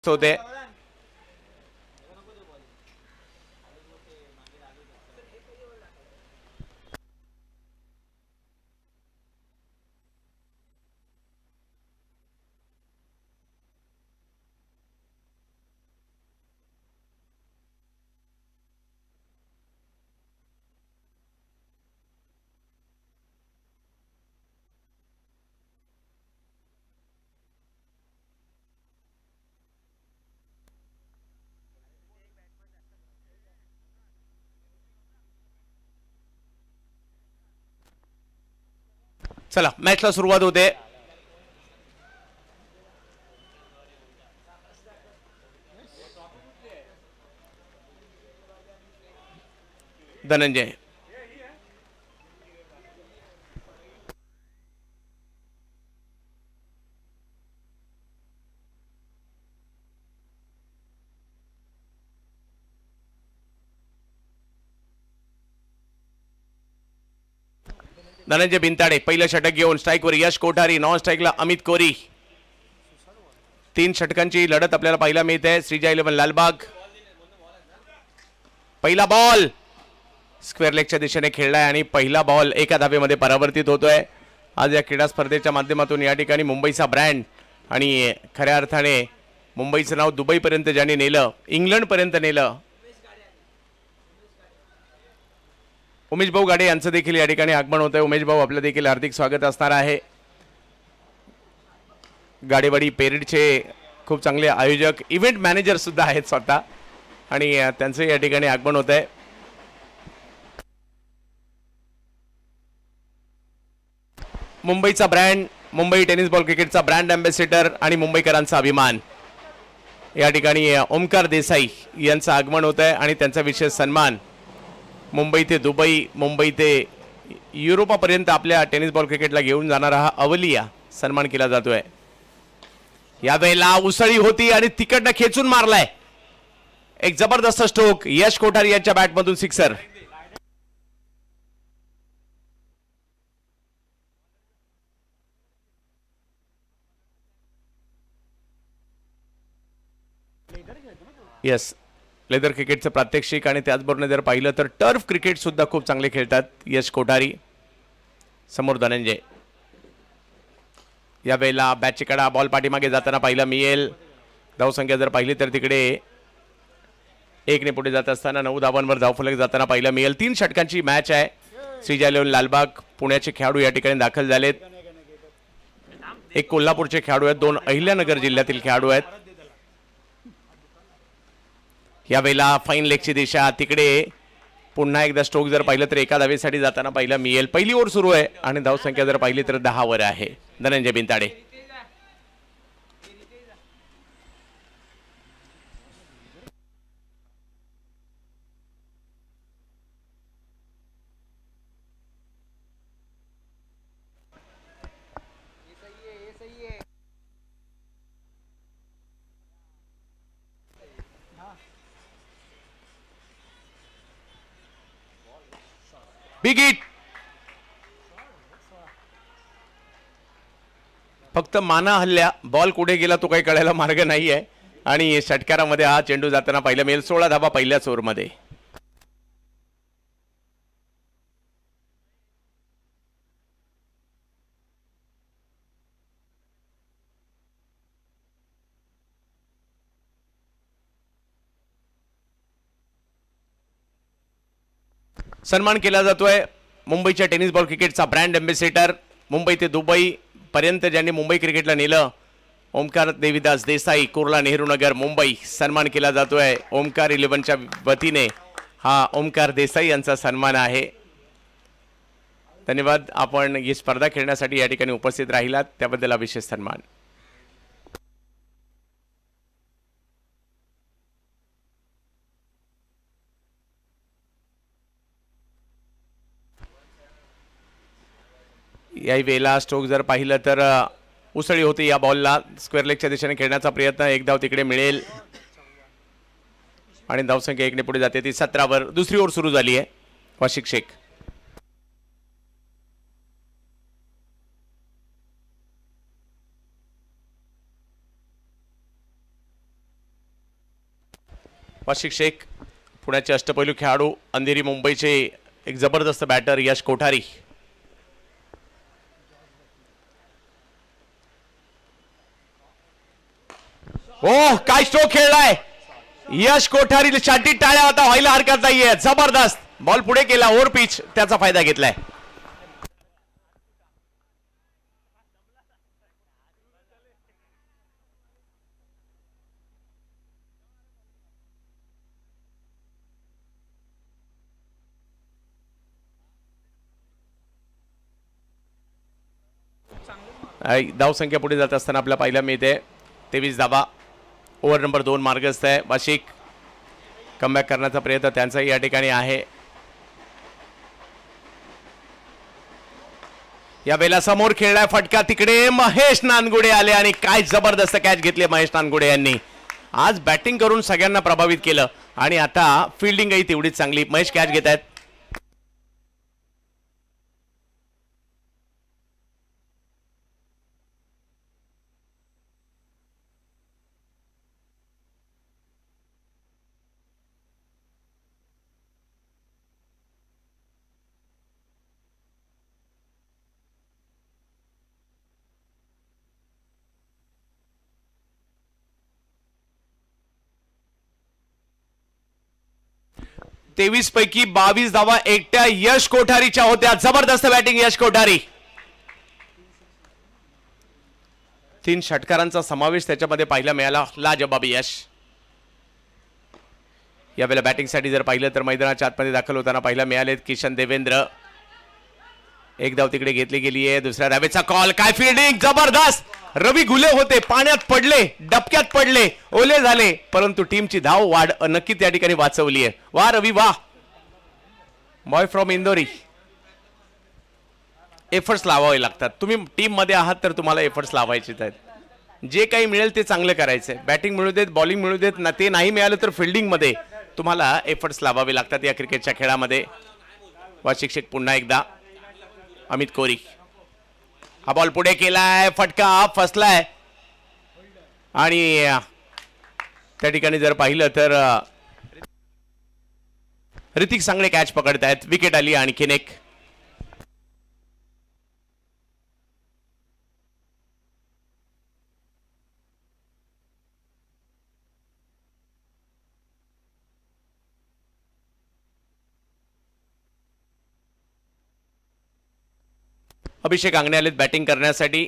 दुरुस्त होते. चला मॅचला सुरुवात होते. धनंजय धनंजय बिनताडे पहिलं षटक घेऊन स्ट्राईकवर यश कोठारी, नॉन स्ट्राईकला अमित कोरी. 3 षटकांची लढत आपल्याला पाहायला मिळते. श्रीजा 11 लालबाग. पहिला बॉल स्क्वेअर लेगच्या दिशेने खेळलाय आणि पहिला बॉल एका धावेमध्ये परावर्तित होतोय. आज या क्रीडा स्पर्धेच्या माध्यमातून या ठिकाणी मुंबईचा ब्रँड आणि खऱ्या अर्थाने मुंबईचं नाव दुबईपर्यंत ज्यांनी नेलं, इंग्लंडपर्यंत नेलं, उमेश भाऊ गाडे यांचं देखील या ठिकाणी आगमन होत आहे. उमेश भाऊ आपलं देखील हार्दिक स्वागत असणार आहे. गाडेवाडी पेरेडचे खूप चांगले आयोजक, इव्हेंट मॅनेजर सुद्धा आहेत स्वतः आणि त्यांचं या ठिकाणी आगमन होत आहे. मुंबईचा ब्रँड, मुंबई टेनिस बॉल क्रिकेटचा ब्रँड अँबॅसेडर आणि मुंबईकरांचा अभिमान या ठिकाणी ओमकार देसाई यांचं आगमन होत आहे आणि त्यांचा विशेष सन्मान मुंबई ते दुबई, मुंबई ते युरोपापर्यंत आपल्या टेनिस बॉल क्रिकेटला घेऊन जाणारा हा अवलिया सन्मान केला जातोय. यावेळेला उसळी होती आणि तिकडनं खेचून मारलाय. एक जबरदस्त स्ट्रोक यश कोठारी यांच्या बॅटमधून सिक्सर. यस, लेदर क्रिकेटचं प्रात्यक्षिक आणि त्याचबरोबर जर पाहिलं तर टर्फ क्रिकेट सुद्धा खूप चांगले खेळतात यश कोठारी. समोर धनंजय. यावेळेला बॅटची कडा बॉल पाठीमागे जाताना पाहिला मिळेल. धावसंख्या जर पाहिली तर तिकडे 1 ने पुढे जात असताना 9 धावांवर धावफलक जाताना पाहिला मिळेल. 3 षटकांची मॅच आहे. श्रीजा 11 लालबाग पुण्याचे खेळाडू या ठिकाणी दाखल झालेत. एक कोल्हापूरचे खेळाडू आहेत, 2 अहिल्यानगर जिल्ह्यातील खेळाडू आहेत. यावेळेला फाईन लेगची दिशा, तिकडे पुन्हा एकदा स्ट्रोक जर पाहिलं तर एका धावेसाठी जाताना पाहिला मिळेल. पहिली ओव्हर सुरू आहे आणि धावसंख्या जर पाहिली तर 10 वर आहे. धनंजय बिनताडे. Big hit. फक्त माना हल्ल्या, बॉल कुठे गेला तो काही कळायला मार्ग नाहीये आणि षटकारामध्ये हा चेंडू जाताना पाहिला मिळेल. 16 धावा पहिल्याच ओव्हरमध्ये. सन्मान केला जातोय मुंबईच्या टेनिस बॉल क्रिकेटचा ब्रँड अँबॅसेडर, मुंबई ते दुबई पर्यंत ज्यांनी मुंबई क्रिकेटला नेलं, ओमकार देविदास देसाई, कुर्ला नेहरू नगर मुंबई. सन्मान केला जातोय ओमकार 11च्या वतीने. हा ओमकार देसाई यांचा सन्मान आहे. धन्यवाद, आपण ही स्पर्धा खेळण्यासाठी या ठिकाणी उपस्थित राहिलात त्याबद्दल विशेष सन्मान. याही वेळेला स्ट्रोक जर पाहिलं तर उसळी होती या बॉलला. स्क्वेअर लेगच्या दिशेने खेळण्याचा प्रयत्न, एक धाव तिकडे मिळेल आणि धावसंख्या 1 ने पुढे जाते ती 17 वर. दुसरी ओव्हर सुरू झाली आहे. वाशिक शेख. वाशिक शेख पुण्याचे अष्टपैलू खेळाडू, अंधेरी मुंबईचे एक जबरदस्त बॅटर यश कोठारी. ओ काय स्ट्रोक खेळलाय यश कोठारी. शांती टाळ्या आता व्हायला हरकत नाहीये. जबरदस्त बॉल पुढे केला ओव्हर पिच, त्याचा फायदा घेतलाय. धावसंख्या पुढे जात असताना आपल्याला पाहायला मिळते 23 धावा. ओव्हर नंबर 2 मार्गस्थ आहे. वाशिक कमबॅक करण्याचा प्रयत्न त्यांचाही या ठिकाणी आहे. या वेळेला समोर खेळलाय फटका, तिकडे महेश नानगुडे आले आणि काय जबरदस्त कॅच घेतले महेश नानगुडे यांनी. आज बॅटिंग करून सगळ्यांना प्रभावित केलं आणि आता फिल्डिंगही तेवढीच चांगली. महेश कॅच घेत आहेत. तेवीस पैकी 22 धावा एकट्या यश कोठारीच्या होत्या. जबरदस्त बॅटिंग यश कोठारी. 3 षटकारांचा समावेश त्याच्यामध्ये पाहायला मिळाला. लाजबाबी यश. यावेळेला बॅटिंगसाठी जर पाहिलं तर मैदानाच्या आतमध्ये दाखल होताना पाहायला मिळाले किशन देवेंद्र. एक धाव तिकडे घेतली गेली आहे. दुसऱ्या धावेचा कॉल. काय फिल्डिंग जबरदस्त. रवी घुले होते, पाण्यात पडले, डबक्यात पडले, ओले झाले, परंतु टीमची धाव वाढ नक्की त्या ठिकाणी वाचवली आहे. वा रवी वा. Boy from Indori. एफर्ट्स लावावे लागतात. तुम्ही टीम मध्ये आहात तर तुम्हाला एफर्ट्स लावायचे आहेत. जे काही मिळेल ते चांगलं करायचंय. बॅटिंग मिळू देत, बॉलिंग मिळू देत ना, ते नाही मिळालं तर फिल्डिंग मध्ये तुम्हाला एफर्ट्स लावावे लागतात या क्रिकेटच्या खेळामध्ये. वाशिक शेख पुन्हा एकदा. अमित कोरी. हा बॉल पुढे केलाय, फटका फसलाय आणि त्या ठिकाणी जर पाहिलं तर ऋतिक सांगणे कॅच पकडतायत. विकेट आली आणखीन एक. अभिषेक आंगणे आलेत बॅटिंग करण्यासाठी.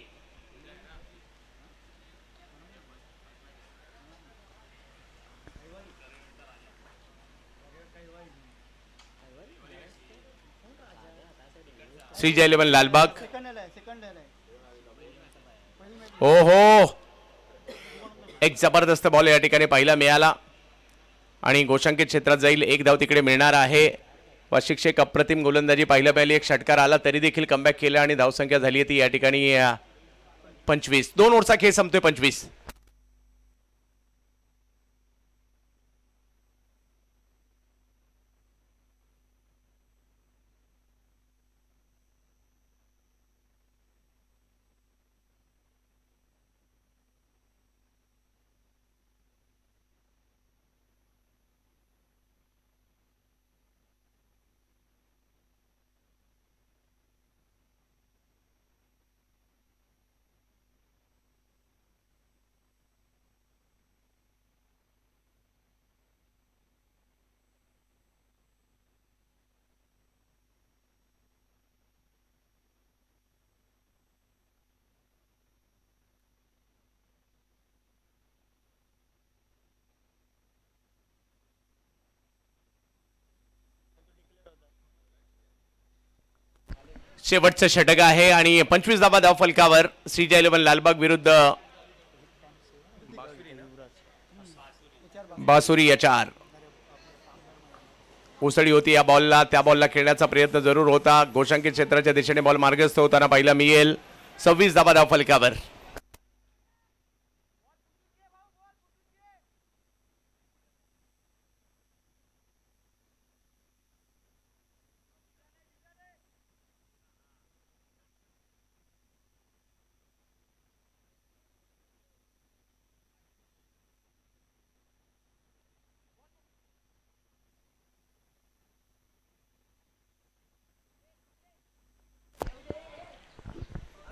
श्रीजय 11 लालबाग. हो हो, एक जबरदस्त बॉल या ठिकाणी पाहायला मिळाला आणि गोशांकित क्षेत्रात जाईल. एक धाव तिकडे मिळणार आहे. वाशिक शेख अप्रतिम गोलंदाजी पाहिलं. पहिली एक षटकार आला तरी देखील कमबॅक केला आणि धावसंख्या झाली ती या ठिकाणी 25. 2 ओव्हरचा खेळ संपतोय. 25. शेवटचं षटक आहे आणि 25 धावा धाव फलकावर. श्रीजय 11 लालबाग विरुद्ध बासुरी या 4. उसळी होती या बॉलला. त्या बॉलला खेळण्याचा प्रयत्न जरूर होता. गोशांकित क्षेत्राच्या दिशेने बॉल मार्गस्थ होताना पाहायला मिळेल. 26 धावा धाव फलकावर.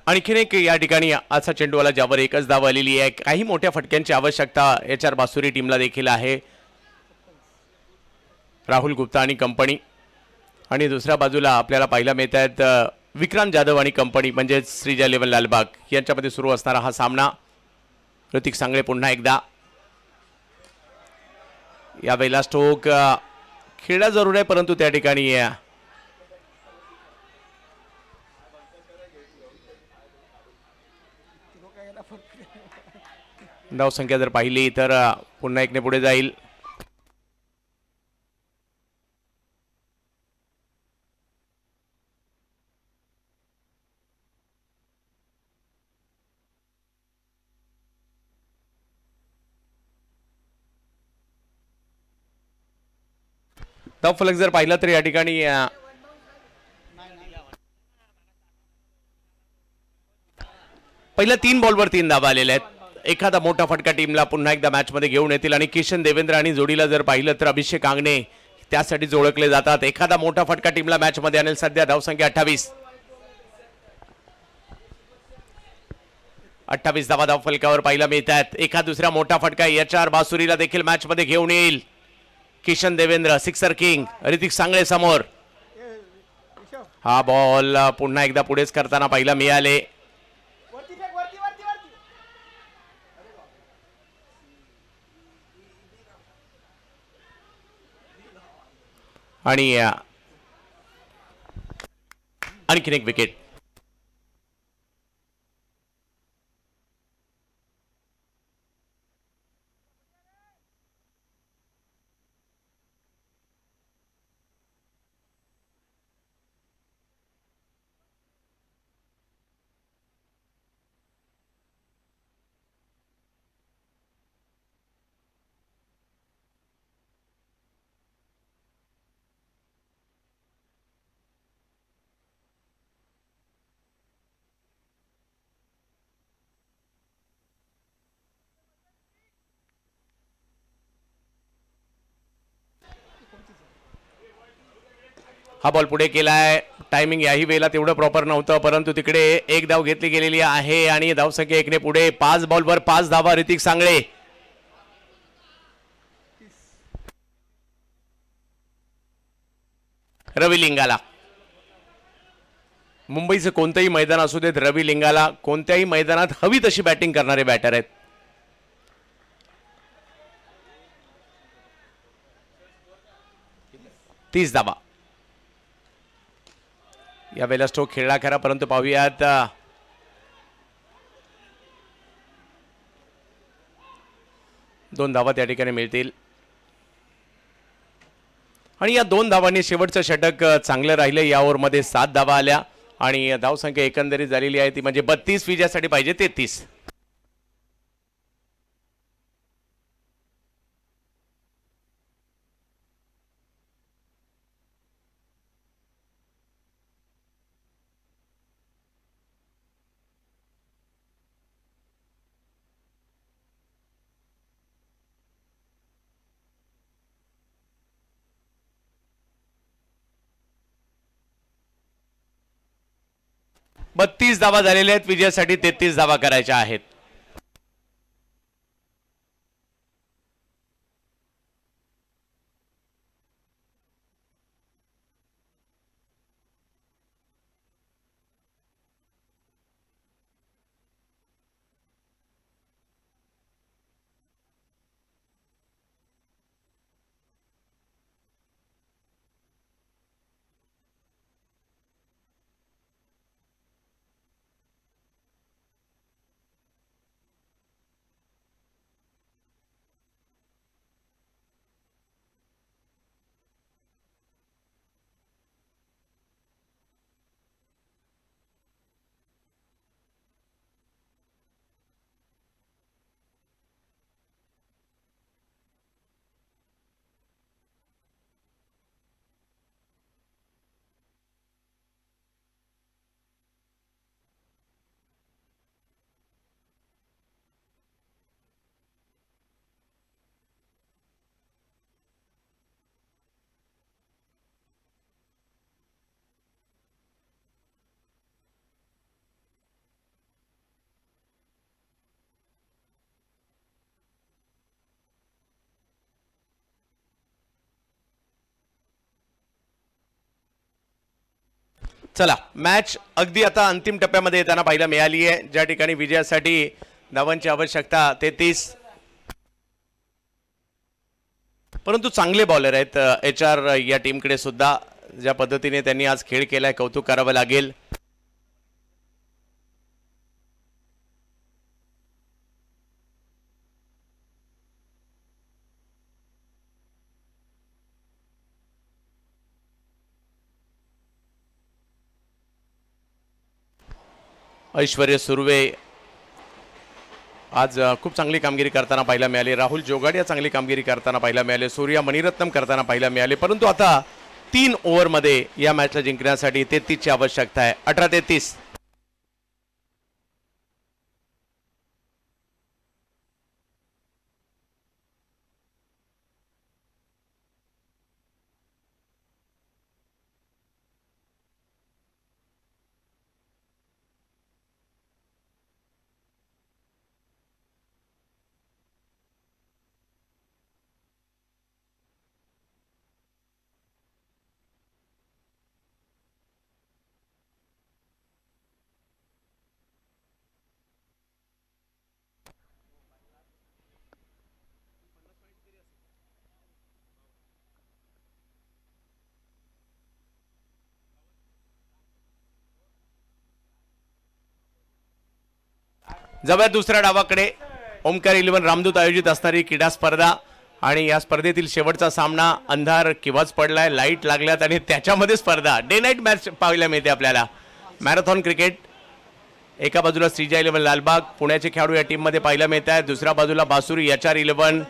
आणखीन एक या ठिकाणी असा चेंडूवाला ज्यावर एकच धाव आलेली आहे. काही मोठ्या फटक्यांची आवश्यकता HR बासुरी टीमला देखील आहे. राहुल गुप्ता आणि कंपनी. आणि दुसऱ्या बाजूला आपल्याला पाहायला मिळत आहेत विक्रांत जाधव आणि कंपनी म्हणजेच श्रीजा 11 लालबाग यांच्यामध्ये सुरू असणारा हा सामना. ऋतिक सांगळे पुन्हा एकदा. यावेळेला स्ट्रोक खेळला जरूर आहे परंतु त्या ठिकाणी धावसंख्या जर पाहिली तर पुन्हा एकने पुढे जाईल. धावफलक जर पाहिला तर या ठिकाणी पहिल्या 3 बॉलवर 3 धावा आलेल्या आहेत. एखादा मोठा फटका टीमला पुन्हा एकदा मॅच मध्ये घेऊन येतील. आणि किशन देवेंद्र आणि जोडीला जर पाहिलं तर अभिषेक आंगणे त्यासाठीच ओळखले जातात. एखादा मोठा फटका टीमला मॅच मध्ये आणेल. सध्या धावसंख्या 28 धावा धावफलकावर पाहायला मिळतात. एखाद दुसरा मोठा फटका HR बासुरीला देखील मॅच मध्ये घेऊन येईल. किशन देवेंद्र सिक्सर किंग ऋतिक सांगळे समोर. हा बॉल पुन्हा एकदा पुढेच करताना पाहायला मिळाले. आणि आणखीन एक विकेट. हा बॉल पुढे केलाय. टायमिंग याही वेळेला तेवढं प्रॉपर नव्हतं परंतु तिकडे एक धाव घेतली गेलेली आहे. आणि धावसंख्या 1 ने पुढे. 5 बॉलवर 5 धावा ऋतिक सांगळे. रवी लिंगाला. मुंबईचं कोणतंही मैदान असू देत रवी लिंगाला कोणत्याही मैदानात हवी तशी बॅटिंग करणारे बॅटर आहेत. तीस धावा. यावेळेला स्ट्रोक खेळला खरा परंतु पाहूयात 2 धावा त्या ठिकाणी मिळतील. आणि या 2 धावांनी शेवटचं षटक चांगलं राहिलं. या ओव्हरमध्ये 7 धावा आल्या आणि धावसंख्या एकंदरीत झालेली आहे ती म्हणजे 32. विजयासाठी पाहिजे 33. धावा झालेल्या आहेत. विजयासाठी 33 धावा करायच्या आहेत. चला मॅच अगदी आता अंतिम टप्प्यामध्ये येताना पाहायला मिळाली आहे, ज्या ठिकाणी विजयासाठी धावांची आवश्यकता 33, परंतु चांगले बॉलर आहेत HR या टीमकडे सुद्धा. ज्या पद्धतीने त्यांनी आज खेळ केलाय कौतुक करावं लागेल. ऐश्वर्य सुर्वे आज खूप चांगली कामगिरी करताना पाहायला मिळाली. राहुल जोगाडिया चांगली कामगिरी करताना पाहायला मिळाले. सूर्या मणिरत्नम करताना पाहायला मिळाले. परंतु आता 3 ओव्हरमध्ये या मॅचला जिंकण्यासाठी 33 ची आवश्यकता आहे. 18-33. जाऊया दुसऱ्या डावाकडे. ओमकार 11 रामदूत आयोजित असणारी क्रीडा स्पर्धा आणि या स्पर्धेतील शेवटचा सामना. अंधार किंवाच पडलाय, लाईट लागल्यात आणि त्याच्यामध्ये स्पर्धा डे नाईट मॅच पाहायला मिळते आपल्याला. Marathon cricket. एका बाजूला श्रीजा 11 लालबाग पुण्याचे खेळाडू या टीममध्ये पाहायला मिळत आहेत. दुसऱ्या बाजूला बासुरी HR 11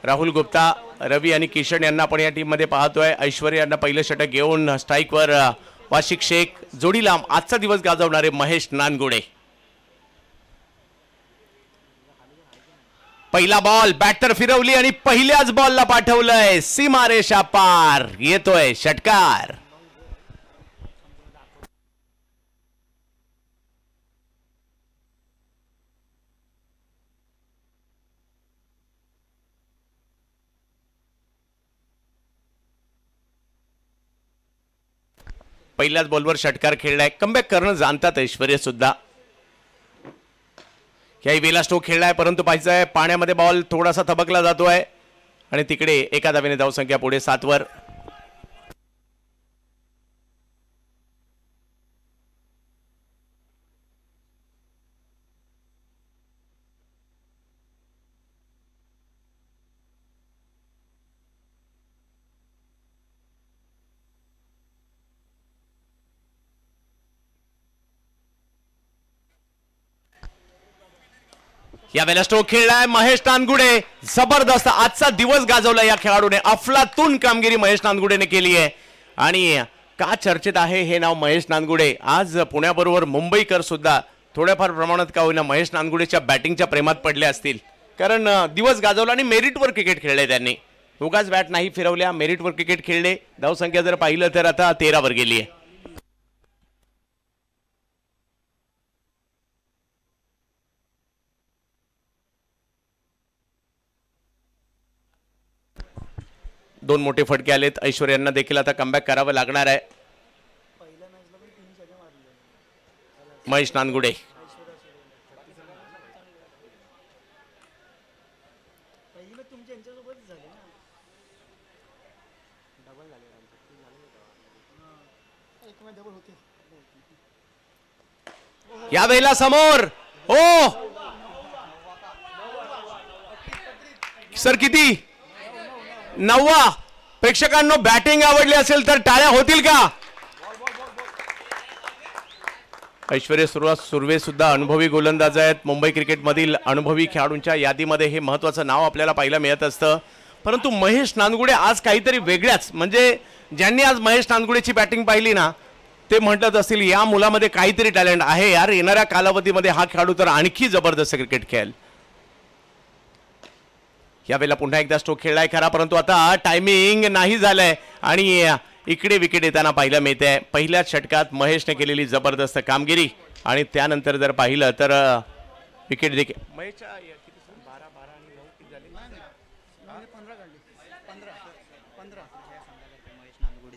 राहुल गुप्ता, रवी आणि किशन यांना आपण या टीममध्ये पाहतोय. ऐश्वर्या यांना पहिलं षटक घेऊन स्ट्राईकवर वाशिक शेख. जोडीला आजचा दिवस गाजवणारे महेश नानगुडे. पहिला बॉल बॅटर फिरवली आणि पहिल्याच बॉलला पाठवलंय सीमारेषा पार. येतोय षटकार. पहिल्याच बॉलवर षटकार खेळलाय. कमबॅक करणं जाणतात ऐश्वर्या सुद्धा. याही वेला स्ट्रोक खेळलाय, परंतु पाहायचंय पाण्यामध्ये बॉल थोडासा थबकला जातोय आणि तिकडे एका धावेने धावसंख्या पुढे 7 वर. यावेळेला स्ट्रोक खेळलाय महेश नानगुडे. जबरदस्त आजचा दिवस गाजवला या खेळाडूने. अफलातून कामगिरी महेश नानगुडेने केली आहे आणि का चर्चेत आहे हे नाव महेश नानगुडे. आज पुण्याबरोबर मुंबईकर सुद्धा थोड्याफार प्रमाणात का होईना महेश नानगुडेच्या बॅटिंगच्या प्रेमात पडले असतील, कारण दिवस गाजवला आणि मेरिटवर क्रिकेट खेळले त्यांनी. उगाच बॅट नाही फिरवल्या, मेरिटवर क्रिकेट खेळले. धावसंख्या जर पाहिलं तर आता 13 वर गेली आहे. दोन मोठे फटके आलेत. ऐश्वर्यांना देखील आता कमबॅक करावं लागणार आहे. महेश नानगुडे यावेळेला समोर. ओ सर किती 9वा. प्रेक्षकांनो बॅटिंग आवडली असेल तर टाळ्या होतील का? ऐश्वर्य सुर्वे सुद्धा अनुभवी गोलंदाज आहेत. मुंबई क्रिकेटमधील अनुभवी खेळाडूंच्या यादीमध्ये हे महत्त्वाचं नाव आपल्याला पाहायला मिळत असतं. परंतु महेश नानगुडे आज काहीतरी वेगळ्याच, म्हणजे ज्यांनी आज महेश नानगुडेची बॅटिंग पाहिली ना ते म्हणतात असतील या मुलामध्ये काहीतरी टॅलेंट आहे यार. येणाऱ्या कालावधीमध्ये हा खेळाडू तर आणखी जबरदस्त क्रिकेट खेळेल. यावेळेला पुन्हा एकदा स्ट्रोक खेळलाय खरा, परंतु आता टायमिंग नाही झालंय आणि इकडे विकेट येताना पाहायला मिळते. पहिल्याच षटकात महेशने केलेली जबरदस्त कामगिरी आणि त्यानंतर जर पाहिलं तर विकेट देखील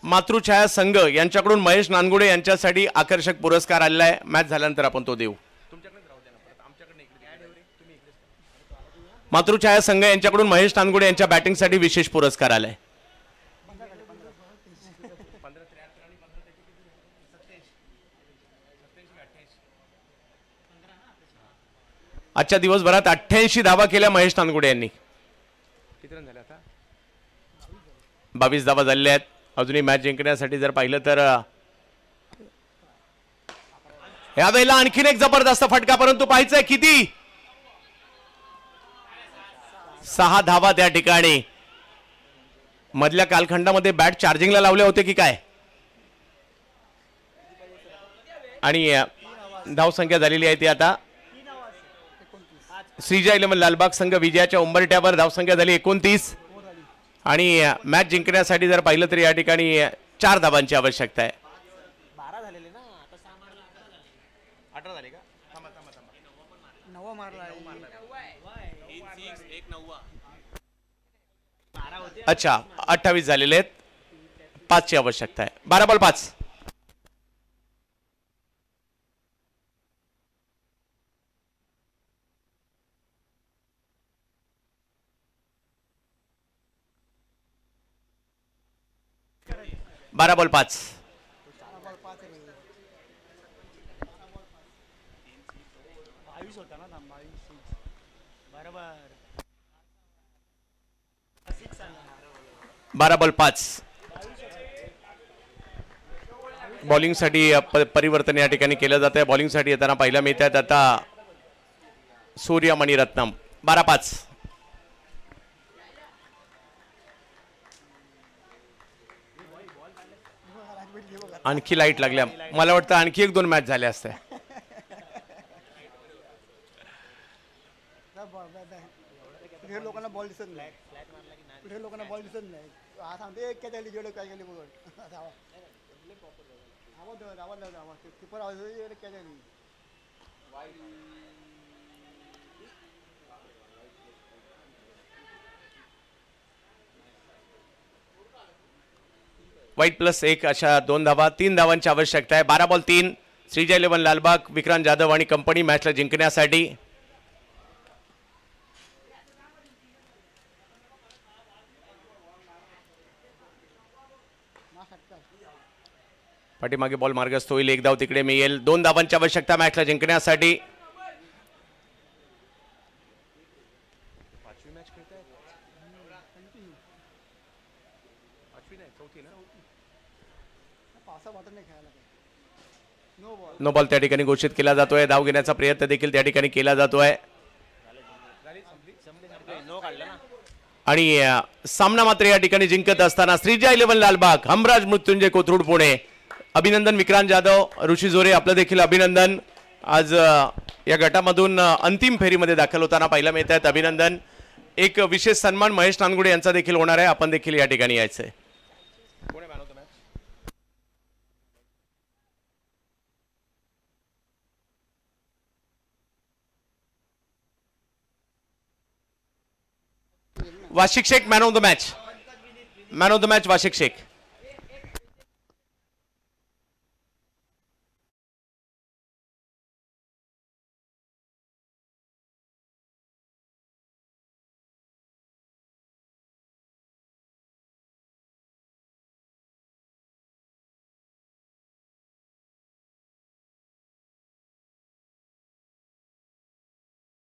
मातृछाया संघ यांच्याकडून महेश नानगुडे यांच्यासाठी आकर्षक पुरस्कार आलेला आहे. मॅच झाल्यानंतर आपण तो देऊ. मातृछाया संघ यांच्याकडून महेश नानगुडे यांच्या बॅटिंगसाठी विशेष पुरस्कार आलाय. आजच्या दिवसभरात 88 धावा केल्या महेश नानगुडे यांनी. किती रन झाले आता? 22 धावा झालेल्या आहेत. अजूनही मॅच जिंकण्यासाठी जर पाहिलं तर यावेळेला आणखीन एक जबरदस्त फटका, परंतु पाहायचंय किती. 6 धावा त्या ठिकाणी. मधल्या कालखंडामध्ये बॅट चार्जिंगला लावले होते की काय, आणि धावसंख्या झालेली आहे ती आता. श्रीजय 11 लालबाग संघ विजयाच्या उंबरठ्यावर. धावसंख्या झाली 29 आणि मॅच जिंकण्यासाठी जर पाहिलं तर या ठिकाणी 4 धावांची आवश्यकता आहे. 12 झालेले ना, आता 6 मारला, 18 झाले का? थांबा थांबा थांबा. 9 मारला. अच्छा, 28 झालेले आहेत. 5 ची आवश्यकता आहे. 12 बॉल 5. बारा बॉल 5. 22 होता ना, 22 बरोबर. 12 बॉल 5. बॉलिंगसाठी परिवर्तन या ठिकाणी केलं जात आहे. बॉलिंगसाठी येताना पाहिलं मिळत आहेत आता सूर्य मणिरत्नम. 12-5. आणखी लाईट लागल्या. मला वाटतं आणखी 1-2 मॅच झाल्या असत्या. लोकांना बॉल दिसत नाही. कुठे लोकांना बॉल दिसत नाही. हा सांगते काय झाली, जेवढं काय झाली बघ. किपर आवाज काय झाली. वाईट +1 अशा 2 धावा. 3 धावांची आवश्यकता आहे. 12 बॉल 3. श्रीजय 11 लालबाग, विक्रांत जाधव आणि कंपनी मॅचला जिंकण्यासाठी. पाठीमागे बॉल मार्गस्थ होईल. 1 धाव तिकडे मिळेल. 2 धावांची आवश्यकता मॅचला जिंकण्यासाठी. नो बॉल त्या ठिकाणी घोषित केला जातोय. धाव घेण्याचा प्रयत्न देखील त्या ठिकाणी केला जातोय आणि सामना मात्र या ठिकाणी जिंकत असताना श्रीजय 11 लालबाग, हमराज मृत्युंजय कोथरूड पुणे. अभिनंदन विक्रांत जाधव, ऋषी जोरे, आपलं देखील अभिनंदन. आज या गटामधून अंतिम फेरीमध्ये दाखल होताना पाहायला मिळत आहेत. अभिनंदन. एक विशेष सन्मान महेश नानगुडे यांचा देखील होणार आहे. आपण देखील या ठिकाणी यायचंय. Washik Shaikh man of the match. Man of the match Washik Shaikh.